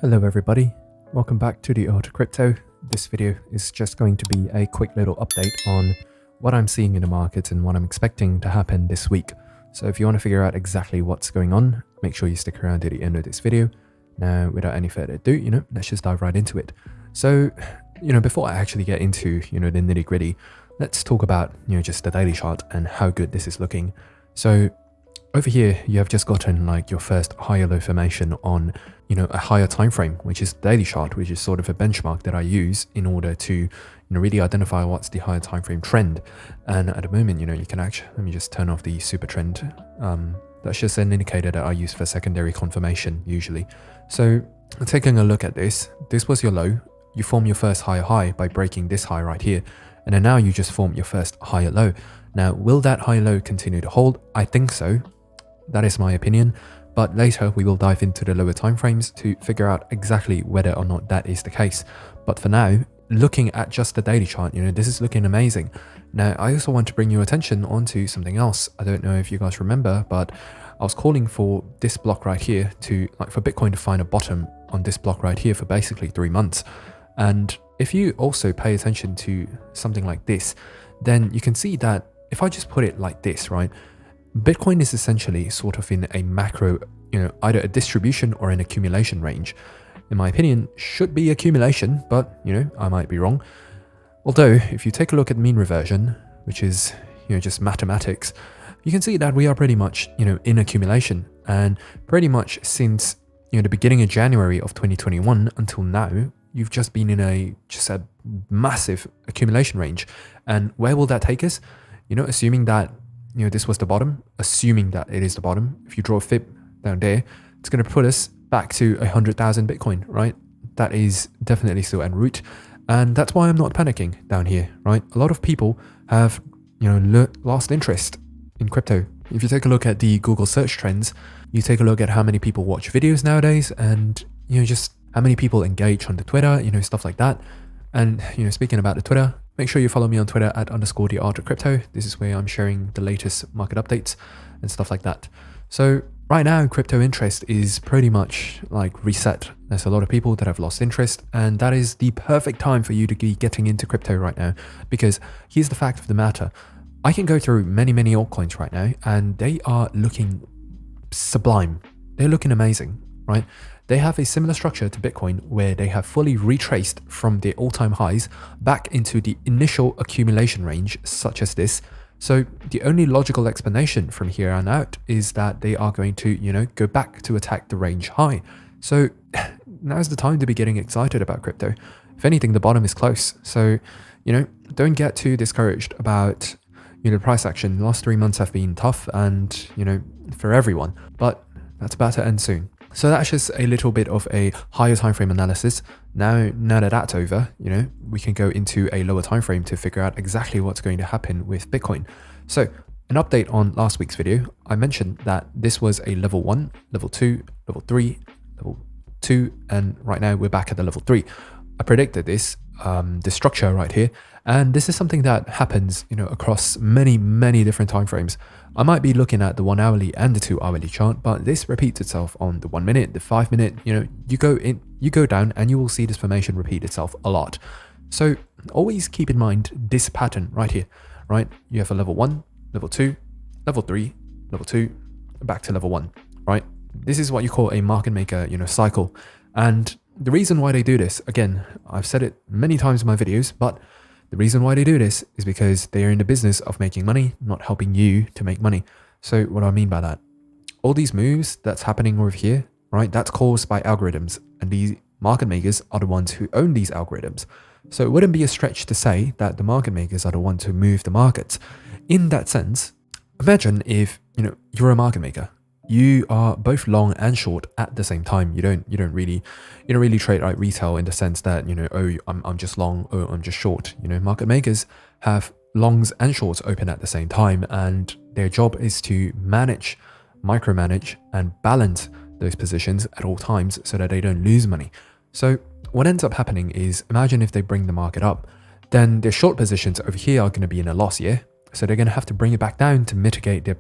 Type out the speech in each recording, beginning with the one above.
Hello everybody, welcome back to the Art of Crypto. This video is just going to be a quick little update on what I'm seeing in the market and what I'm expecting to happen this week. So if you want to figure out exactly what's going on, make sure you stick around to the end of this video. Now, without any further ado, let's just dive right into it. So, before I actually get into, the nitty gritty, let's talk about, just the daily chart and how good this is looking. So over here, you have just gotten like your first higher low formation on, a higher time frame, which is daily chart, which is sort of a benchmark that I use in order to, really identify what's the higher time frame trend. And at the moment, you can actually, let me just turn off the super trend. That's just an indicator that I use for secondary confirmation usually. So taking a look at this was your low. You form your first higher high by breaking this high right here. And then now you just form your first higher low. Now, will that higher low continue to hold? I think so. That is my opinion, but later we will dive into the lower timeframes to figure out exactly whether or not that is the case. But for now, looking at just the daily chart, this is looking amazing. Now, I also want to bring your attention onto something else. I don't know if you guys remember, but I was calling for this block right here for Bitcoin to find a bottom on this block right here for basically 3 months. And if you also pay attention to something like this, then you can see that if I just put it like this, right? Bitcoin is essentially sort of in a macro, either a distribution or an accumulation range. In my opinion, should be accumulation, but, I might be wrong. Although, if you take a look at mean reversion, which is, just mathematics, you can see that we are pretty much, in accumulation. And pretty much since, the beginning of January of 2021 until now, you've just been in a massive accumulation range. And where will that take us? Assuming that this was the bottom, assuming that it is the bottom. If you draw a fib down there, it's going to put us back to 100,000 Bitcoin, right? That is definitely still en route. And that's why I'm not panicking down here, right? A lot of people have, lost interest in crypto. If you take a look at the Google search trends, you take a look at how many people watch videos nowadays and, just how many people engage on the Twitter, stuff like that. And, speaking about the Twitter, make sure you follow me on Twitter at @_theartofcrypto. This is where I'm sharing the latest market updates and stuff like that. So right now, crypto interest is pretty much like reset. There's a lot of people that have lost interest, and that is the perfect time for you to be getting into crypto right now. Because here's the fact of the matter. I can go through many altcoins right now, and they are looking sublime. They're looking amazing, right? They have a similar structure to Bitcoin where they have fully retraced from their all-time highs back into the initial accumulation range, such as this. So the only logical explanation from here on out is that they are going to, go back to attack the range high. So now's the time to be getting excited about crypto. If anything, the bottom is close. So, don't get too discouraged about, the price action. The last 3 months have been tough and, for everyone, but that's about to end soon. So that's just a little bit of a higher time frame analysis. Now that that's over, we can go into a lower time frame to figure out exactly what's going to happen with Bitcoin. So an update on last week's video, I mentioned that this was a level 1, level 2, level 3, level 2, and right now we're back at the level 3. I predicted this structure right here, and this is something that happens, across many different time frames. I might be looking at the 1 hourly and the 2 hourly chart, but this repeats itself on the 1 minute, the 5 minute, you go down and you will see this formation repeat itself a lot. So always keep in mind this pattern right here, right? You have a level 1, level 2, level 3, level 2, back to level 1, right? This is what you call a market maker, cycle. And the reason why they do this, again, I've said it many times in my videos, but the reason why they do this is because they are in the business of making money, not helping you to make money. So what do I mean by that? All these moves that's happening over here, right? That's caused by algorithms, and these market makers are the ones who own these algorithms. So it wouldn't be a stretch to say that the market makers are the ones who move the markets. In that sense, imagine if, you're a market maker. You are both long and short at the same time. You don't really trade like retail in the sense that, I'm just long, or I'm just short. Market makers have longs and shorts open at the same time, and their job is to micromanage and balance those positions at all times so that they don't lose money. So what ends up happening is, imagine if they bring the market up, then their short positions over here are going to be in a loss, yeah? So they're going to have to bring it back down to mitigate their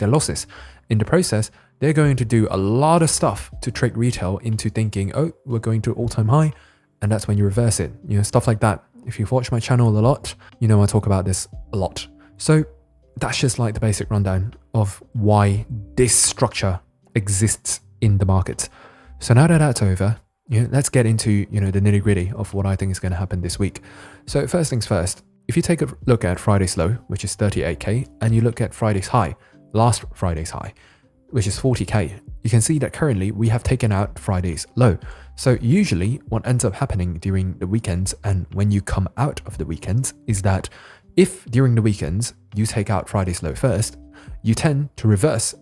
losses. In the process, they're going to do a lot of stuff to trick retail into thinking, oh, we're going to all-time high, and that's when you reverse it. Stuff like that. If you've watched my channel a lot, I talk about this a lot. So that's just like the basic rundown of why this structure exists in the market. So now that that's over, let's get into, the nitty gritty of what I think is going to happen this week. So first things first, if you take a look at Friday's low, which is 38K, and you look at Friday's high, last Friday's high, which is 40K, you can see that currently we have taken out Friday's low. So usually what ends up happening during the weekends and when you come out of the weekends is that if during the weekends you take out Friday's low first, you tend to reverse,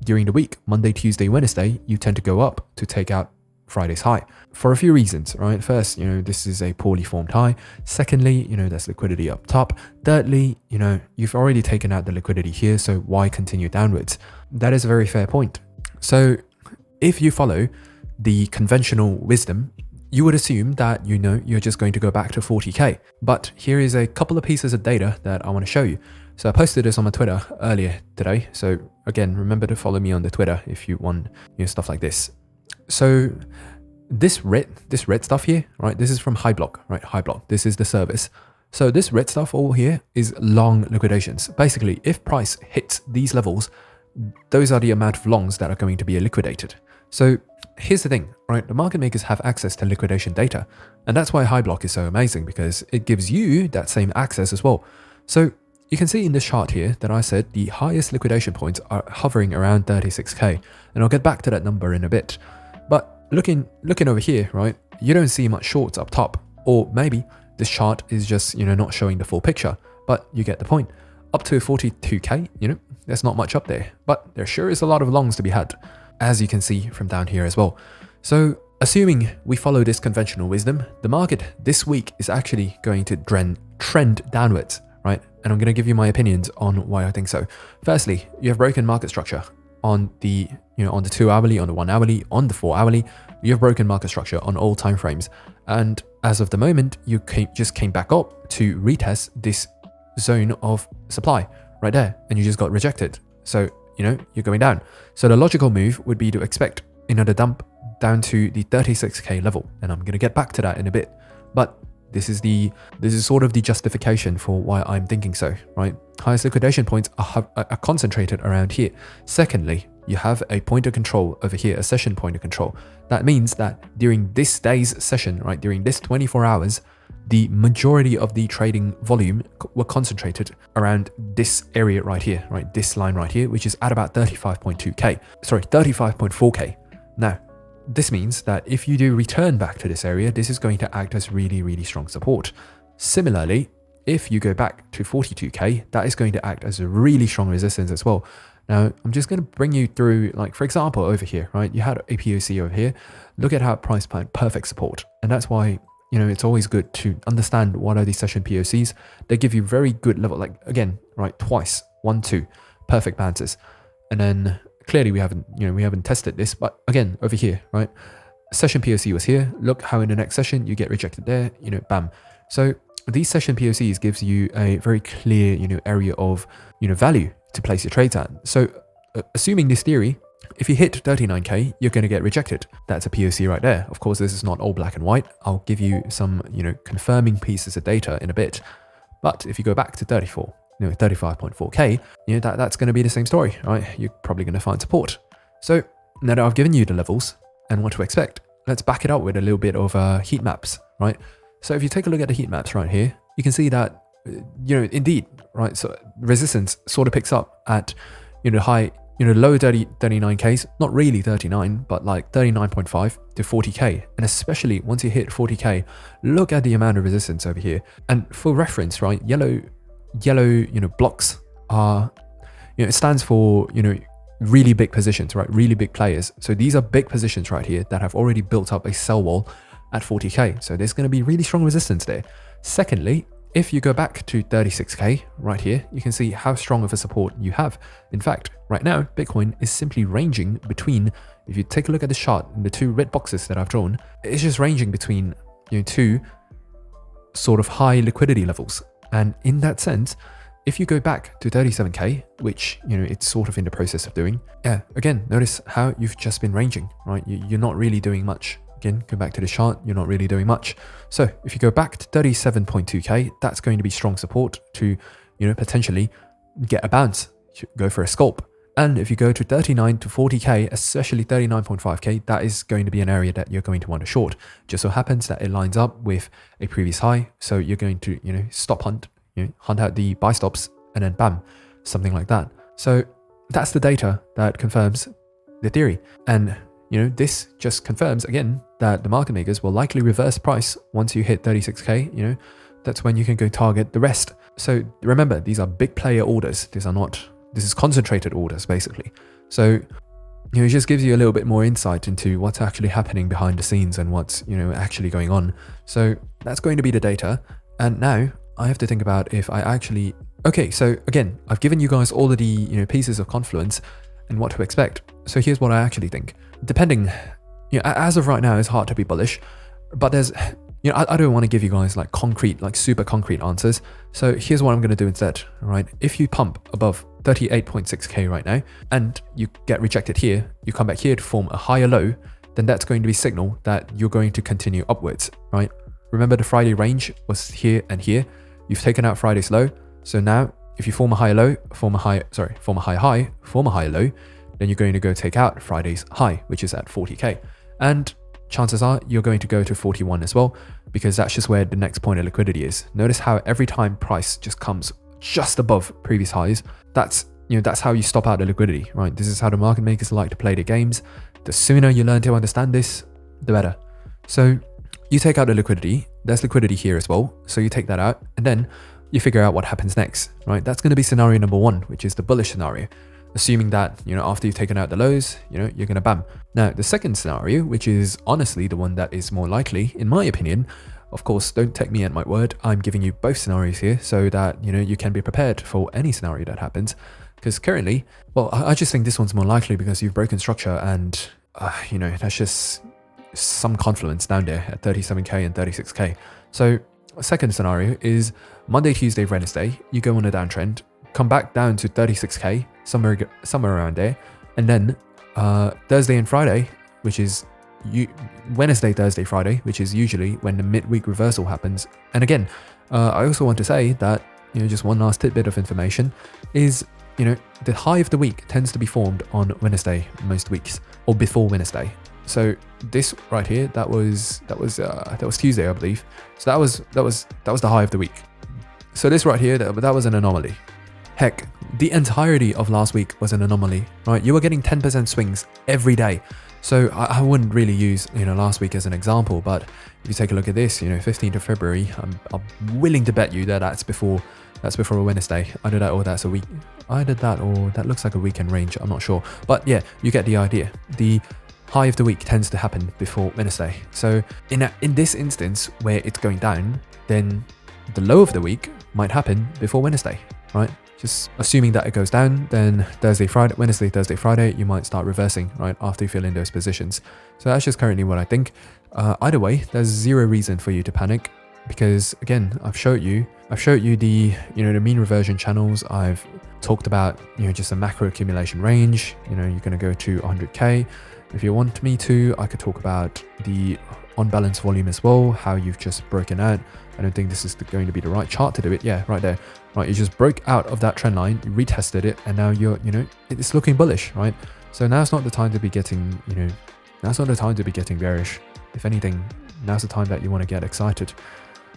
during the week, Monday, Tuesday, Wednesday, you tend to go up to take out Friday's high for a few reasons, right? First, this is a poorly formed high. Secondly, there's liquidity up top. Thirdly, you've already taken out the liquidity here, so why continue downwards? That is a very fair point. So if you follow the conventional wisdom, you would assume that, you're just going to go back to 40K. But here is a couple of pieces of data that I want to show you. So I posted this on my Twitter earlier today. So again, remember to follow me on the Twitter if you want, stuff like this. So this red stuff here, right? This is from HighBlock, right? HighBlock. This is the service. So this red stuff over here is long liquidations. Basically, if price hits these levels, those are the amount of longs that are going to be liquidated. So here's the thing, right? The market makers have access to liquidation data. And that's why HighBlock is so amazing, because it gives you that same access as well. So you can see in this chart here that I said the highest liquidation points are hovering around 36K. And I'll get back to that number in a bit. But looking over here, right, you don't see much shorts up top, or maybe this chart is just, not showing the full picture, but you get the point. Up to 42K, there's not much up there, but there sure is a lot of longs to be had, as you can see from down here as well. So assuming we follow this conventional wisdom, the market this week is actually going to trend downwards, right? And I'm going to give you my opinions on why I think so. Firstly, you have broken market structure on the, on the 2 hourly, on the 1 hourly, on the 4 hourly. You have broken market structure on all time frames. And as of the moment, you just came back up to retest this zone of supply right there, and you just got rejected. So, you're going down. So the logical move would be to expect another dump down to the 36K level. And I'm going to get back to that in a bit. But this is sort of the justification for why I'm thinking so, right? Highest liquidation points are concentrated around here. Secondly, you have a point of control over here, a session point of control. That means that during this day's session, right, during this 24 hours, the majority of the trading volume were concentrated around this area right here, right? This line right here, which is at about 35.4K. Now, this means that if you do return back to this area, this is going to act as really, really strong support. Similarly, if you go back to 42K, that is going to act as a really strong resistance as well. Now, I'm just going to bring you through, like, for example, over here, right? You had a POC over here. Look at how price found perfect support. And that's why, it's always good to understand what are these session POCs. They give you very good level, like, again, right, twice, 1, 2, perfect bounces. And then clearly we haven't tested this, but again, over here, right? Session POC was here. Look how in the next session you get rejected there, bam. So these session POCs gives you a very clear, area of, value to place your trades at. So assuming this theory, if you hit 39K, you're going to get rejected. That's a POC right there. Of course, this is not all black and white. I'll give you some, confirming pieces of data in a bit. But if you go back to 35.4K, that's going to be the same story, right? You're probably going to find support. So now that I've given you the levels and what to expect, let's back it up with a little bit of heat maps, right? So if you take a look at the heat maps right here, you can see that, indeed, right? So resistance sort of picks up at, high, low 39Ks, not really 39, but like 39.5 to 40K. And especially once you hit 40K, look at the amount of resistance over here. And for reference, right, yellow, blocks are, it stands for, really big positions, right? Really big players. So these are big positions right here that have already built up a sell wall at 40K. So there's going to be really strong resistance there. Secondly, if you go back to 36K right here, you can see how strong of a support you have. In fact, right now, Bitcoin is simply ranging between, if you take a look at the chart in the 2 red boxes that I've drawn, it's just ranging between, 2 sort of high liquidity levels. And in that sense, if you go back to 37k, which, you know, it's sort of in the process of doing, yeah, again, notice how you've just been ranging, right? You're not really doing much. Again, go back to the chart, you're not really doing much. So if you go back to 37.2k, that's going to be strong support to, you know, potentially get a bounce, go for a scalp. And if you go to 39 to 40k, especially 39.5k, that is going to be an area that you're going to want to short. Just so happens that it lines up with a previous high. So you're going to, you know, stop hunt, you know, hunt out the buy stops, and then bam, something like that. So that's the data that confirms the theory. And, you know, this just confirms again that the market makers will likely reverse price once you hit 36k, you know, that's when you can go target the rest. So remember, these are big player orders. This is concentrated orders basically. So, you know, it just gives you a little bit more insight into what's actually happening behind the scenes and what's, you know, actually going on. So that's going to be the data. And now I have to think about if I actually, okay, so again, I've given you guys all of the, you know, pieces of confluence and what to expect. So here's what I actually think. Depending, you know, as of right now, it's hard to be bullish, but there's, you know, I don't want to give you guys like concrete, like super concrete answers. So here's what I'm going to do instead, right? If you pump above 38.6k right now and you get rejected here, you come back here to form a higher low, then that's going to be signal that you're going to continue upwards, right? Remember the Friday range was here and here. You've taken out Friday's low. So now if you form a higher low, form a high high, form a higher low, then you're going to go take out Friday's high, which is at 40k. And chances are you're going to go to 41 as well, because that's just where the next point of liquidity is. Notice how every time price just comes just above previous highs, that's, you know, that's how you stop out the liquidity, right? This is how the market makers like to play the games. The sooner you learn to understand this, the better. So you take out the liquidity, there's liquidity here as well. So you take that out and then you figure out what happens next, right? That's going to be scenario number one, which is the bullish scenario. Assuming that, you know, after you've taken out the lows, you know, you're going to bam. Now, the second scenario, which is honestly the one that is more likely, in my opinion, of course, don't take me at my word. I'm giving you both scenarios here so that, you know, you can be prepared for any scenario that happens. Because currently, well, I just think this one's more likely because you've broken structure and, you know, that's just some confluence down there at 37k and 36k. So second scenario is Monday, Tuesday, Wednesday, you go on a downtrend, come back down to 36k, somewhere around there, and then Thursday and Friday, which is Wednesday, Thursday, Friday, which is usually when the midweek reversal happens. And again, I also want to say that, you know, just one last tidbit of information is, you know, the high of the week tends to be formed on Wednesday most weeks, or before Wednesday. So this right here, that was Tuesday, I believe. So that was the high of the week. So this right here, that was an anomaly. Heck, the entirety of last week was an anomaly, right? You were getting 10% swings every day. So I wouldn't really use, you know, last week as an example, but if you take a look at this, you know, 15th of February, I'm willing to bet you that that's before a Wednesday. Either that or that's a week. Either that or that looks like a weekend range. I'm not sure. But yeah, you get the idea. The high of the week tends to happen before Wednesday. So in this instance where it's going down, then the low of the week might happen before Wednesday, right? Just assuming that it goes down, then Wednesday, Thursday, Friday, you might start reversing, right, after you fill in those positions. So that's just currently what I think. Either way, there's zero reason for you to panic because, again, I've showed you the, you know, the mean reversion channels. I've talked about, you know, just a macro accumulation range. You know, you're going to go to 100k. If you want me to, I could talk about the on-balance volume as well, how you've just broken out. I don't think this is going to be the right chart to do it. Yeah, right there. Right, you just broke out of that trend line, you retested it, and now you're, you know, it's looking bullish, right? So now's not the time to be getting, you know, now's not the time to be getting bearish. If anything, now's the time that you want to get excited.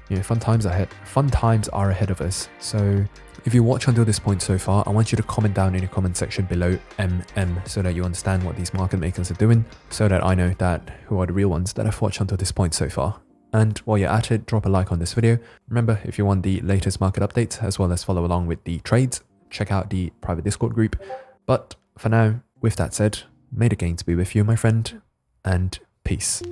You know, fun times are ahead of us. So if you watch until this point so far, I want you to comment down in the comment section below MM so that you understand what these market makers are doing, so that I know that who are the real ones that have watched until this point so far. And while you're at it, drop a like on this video. Remember, if you want the latest market updates as well as follow along with the trades, check out the private Discord group. But for now, with that said, may the gains be with you, my friend, and peace.